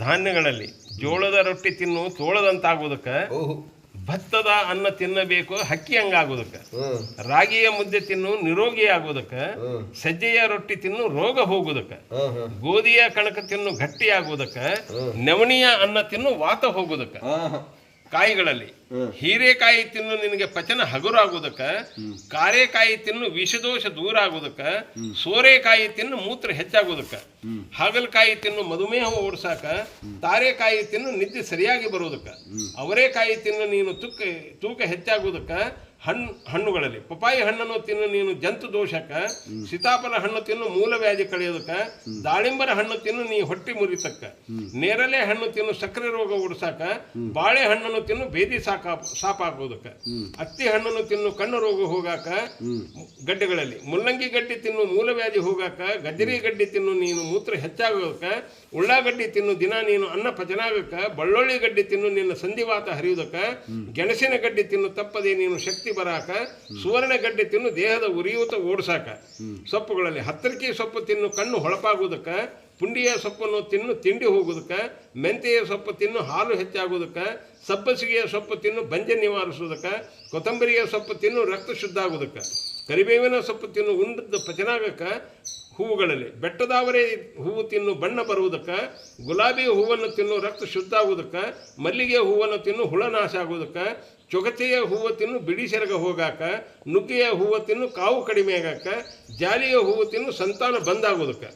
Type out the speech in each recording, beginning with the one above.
ಧಾನ್ಯಗಳಲ್ಲಿ ಜೋಳದ ರೊಟ್ಟಿ ತಿನ್ನು ತೋಳದಂತಾಗೋದಕ್ಕೆ, ಓಹೋ ಭತ್ತದ ಅನ್ನ ತಿನ್ನಬೇಕು ಹಕ್ಕಿ ಹಂಗಾಗೋದಕ್ಕೆ, ರಾಗಿಯ ಮುದ್ದೆ ತಿನ್ನು ನಿರೋಗಿ ಆಗೋದಕ್ಕೆ, ಸಜ್ಜೆಯ ರೊಟ್ಟಿ ತಿನ್ನು ರೋಗ ಹೋಗೋದಕ್ಕೆ, ಗೋಧಿಯ ಕಣಕ ತಿನ್ನು ಗಟ್ಟಿ ಆಗೋದಕ್ಕೆ, ನವಣಿಯ ಅನ್ನ ತಿನ್ನು ವಾತ ಹೋಗೋದಕ್ಕೆ. ಕಾಯಿಗಳಲ್ಲಿ ಹೀರೆಕಾಯಿ ತಿನ್ನು ನಿನಗೆ ಪಚನ ಹಗುರಾಗೋದಕ್ಕೆ, ಕಾರೆಕಾಯಿ ತಿನ್ನು ವಿಷದೋಷ ದೂರ ಆಗೋದಕ್ಕೆ, ಸೋರೆಕಾಯಿ ತಿನ್ನು ಮೂತ್ರ ಹೆಚ್ಚಾಗೋದಕ್ಕೆ, ಹಾಗಲಕಾಯಿ ತಿನ್ನು ಮಧುಮೇಹ ಓಡಿಸಾಕ, ತಾರೆಕಾಯಿ ತಿನ್ನು ನಿದ್ದೆ ಸರಿಯಾಗಿ ಬರೋದಕ್ಕೆ, ಅವರೆಕಾಯಿ ತಿನ್ನು ನೀನು ತೂಕ ಹೆಚ್ಚಾಗೋದಕ್ಕೆ. ಹಣ್ಣುಗಳಲ್ಲಿ ಪಪಾಯಿ ಹಣ್ಣನ್ನು ತಿನ್ನು ನೀನು ಜಂತು ದೋಷಕ್ಕೆ, ಸೀತಾಫಲ ಹಣ್ಣು ತಿನ್ನು ಮೂಲವ್ಯಾಧಿ ಕಳೆಯೋದಕ್ಕೆ, ದಾಳಿಂಬರ ಹಣ್ಣು ತಿನ್ನು ನೀ ಹೊಟ್ಟಿ ಮುರಿತಕ್ಕ, ನೇರಳೆ ಹಣ್ಣು ತಿನ್ನು ಸಕ್ಕರೆ ರೋಗ ಓಡಿಸಾಕ, ಬಾಳೆ ಹಣ್ಣನ್ನು ತಿನ್ನು ಬೇದಿ ಸಾಪಾಕೋದಕ್ಕೆ, ಅತ್ತಿ ಹಣ್ಣನ್ನು ತಿನ್ನು ಕಣ್ಣು ರೋಗ ಹೋಗಾಕ. ಗಡ್ಡೆಗಳಲ್ಲಿ ಮುಲ್ಲಂಗಿ ಗಡ್ಡೆ ತಿನ್ನು ಮೂಲವ್ಯಾಧಿ ಹೋಗಾಕ, ಗಜ್ಜರಿ ಗಡ್ಡೆ ತಿನ್ನು ನೀನು ಮೂತ್ರ ಹೆಚ್ಚಾಗೋದಕ್ಕೆ, ಉಳ್ಳಾಗಡ್ಡಿ ತಿನ್ನು ದಿನ ನೀನು ಅನ್ನ ಪಚನಾಗಕ್ಕ, ಬಳ್ಳುಳ್ಳಿ ಗಡ್ಡೆ ತಿನ್ನು ನಿನ್ನ ಸಂಧಿವಾತ ಹರಿಯುವುದಕ್ಕೆ, ಗೆಣಸಿನ ಗಡ್ಡೆ ತಿನ್ನು ತಪ್ಪದೆ ನೀನು ಶಕ್ತಿ ಬರಾಕ, ಸುವರ್ಣ ಗಡ್ಡೆ ತಿನ್ನು ದೇಹದ ಉರಿಯೂತ ಓಡಿಸಾಕ. ಸೊಪ್ಪುಗಳಲ್ಲಿ ಹತ್ತರಿಕೆ ಸೊಪ್ಪು ತಿನ್ನು ಕಣ್ಣು ಹೊಳಪಾಗುವುದಕ್ಕೆ, ಪುಂಡಿಯ ಸೊಪ್ಪನ್ನು ತಿನ್ನು ತಿಂಡಿ ಹೋಗೋದಕ್ಕೆ, ಮೆಂತೆಯ ಸೊಪ್ಪು ತಿನ್ನು ಹಾಲು ಹೆಚ್ಚಾಗೋದಕ್ಕೆ, ಸಬ್ಬಸಿಗೆಯ ಸೊಪ್ಪು ತಿನ್ನು ಬಂಜೆ ನಿವಾರಿಸೋದಕ್ಕೆ, ಕೊತ್ತಂಬರಿಯ ಸೊಪ್ಪು ತಿನ್ನು ರಕ್ತ ಶುದ್ಧ ಆಗೋದಕ್ಕೆ, ಕರಿಬೇವಿನ ಸೊಪ್ಪು ತಿನ್ನು ಉಂಡದ್ದು ಪಚನಾಗಕ್ಕೆ. ಹೂವುಗಳಲ್ಲಿ ಬೆಟ್ಟದಾವರೆ ಹೂವು ತಿನ್ನು ಬಣ್ಣ ಬರುವುದಕ್ಕೆ, ಗುಲಾಬಿ ಹೂವನ್ನು ತಿನ್ನು ರಕ್ತ ಶುದ್ಧ ಆಗುವುದಕ್ಕೆ, ಮಲ್ಲಿಗೆ ಹೂವನ್ನು ತಿನ್ನು ಹುಳನಾಶ ಆಗುವುದಕ್ಕೆ, ಚೊಗಚೆಯ ಹೂವು ತಿನ್ನು ಬಿಡಿ ಸೆರಗ ಹೋಗಾಕ, ನುಗ್ಗೆಯ ಹೂವು ತಿನ್ನು ಕಾವು ಕಡಿಮೆ ಆಗಾಕ, ಜಾಲಿಯ ಹೂವು ತಿನ್ನು ಸಂತಾನ ಬಂದಾಗೋದಕ್ಕೆ.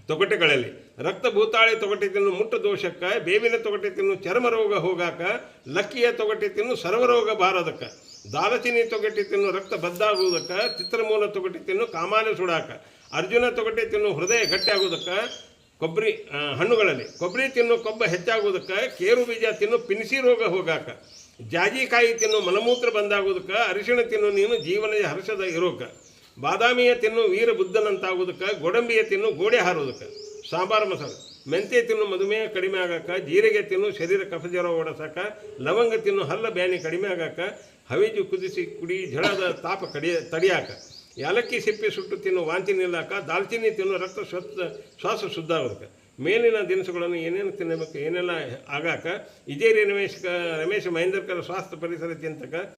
ತೊಗಟೆಗಳಲ್ಲಿ ರಕ್ತ ಭೂತಾಳಿ ತೊಗಟೆ ತಿನ್ನು ಮುಟ್ಟ ದೋಷಕ್ಕೆ, ಬೇವಿನ ತೊಗಟೆ ತಿನ್ನು ಚರ್ಮ ರೋಗ ಹೋಗಾಕ, ಲಕ್ಕಿಯ ತೊಗಟೆ ತಿನ್ನು ಸರ್ವರೋಗ ಬಾರದಕ್ಕೆ, ದಾಲಚಿನಿ ತೊಗಟೆ ತಿನ್ನು ರಕ್ತ ಬದ್ದಾಗುವುದಕ್ಕೆ, ಚಿತ್ರಮೂಲ ತೊಗಟೆ ತಿನ್ನು ಕಾಮಾಲೆ ಸುಡಾಕ, ಅರ್ಜುನ ತೊಗಟೆ ತಿನ್ನು ಹೃದಯ ಗಟ್ಟಿ ಆಗೋದಕ್ಕೆ. ಹಣ್ಣುಗಳಲ್ಲಿ ಕೊಬ್ಬರಿ ತಿನ್ನು ಕೊಬ್ಬ ಹೆಚ್ಚಾಗೋದಕ್ಕೆ, ಕೇರು ಬೀಜ ತಿನ್ನು ಪಿನಿಸಿ ರೋಗ ಹೋಗಾಕ, ಜಾಜಿಕಾಯಿ ತಿನ್ನು ಮಲಮೂತ್ರ ಬಂದಾಗೋದಕ್ಕೆ, ಅರಿಶಿಣ ತಿನ್ನು ನೀನು ಜೀವನದ ಹರ್ಷದ ಇರೋಕೆ, ಬಾದಾಮಿಯ ತಿನ್ನು ವೀರ ಬುದ್ಧನಂತಾಗೋದಕ್ಕೆ, ಗೋಡಂಬಿಯ ತಿನ್ನು ಗೋಡೆ ಹಾರೋದಕ್ಕೆ, ಸಾಂಬಾರು ಮಸಾಲೆ, ಮೆಂತೆ ತಿನ್ನು ಮಧುಮೇಹ ಕಡಿಮೆ ಆಗಾಕ, ಜೀರಿಗೆ ತಿನ್ನು ಶರೀರ ಕಫಜ್ವರ ಓಡಿಸಾಕ, ಲವಂಗ ತಿನ್ನು ಹಲ್ಲ ಬ್ಯಾನಿ ಕಡಿಮೆ ಆಗಾಕ, ಹವಿಜು ಕುದಿಸಿ ಕುಡಿ ಝಳದ ತಾಪ ತಡಿಯಾಕ, ಯಾಲಕ್ಕಿ ಸಿಪ್ಪೆ ಸುಟ್ಟು ತಿನ್ನು ವಾಂತಿ ನಿಲ್ಲಾಕ, ದಾಲ್ಚಿನ್ನಿ ತಿನ್ನು ರಕ್ತ ಶ್ವಾಸ ಶುದ್ಧ ಆಗೋದಕ್ಕೆ. ಮೇಲಿನ ದಿನಸುಗಳನ್ನು ಏನೇನು ತಿನ್ನಬೇಕು ಏನೆಲ್ಲ ಆಗಾಕ. ಇದೇ ರಮೇಶ್ ಮಹೇಂದ್ರಕರ ಸ್ವಾಸ್ಥ್ಯ ಪರಿಸರ ಚಿಂತಕ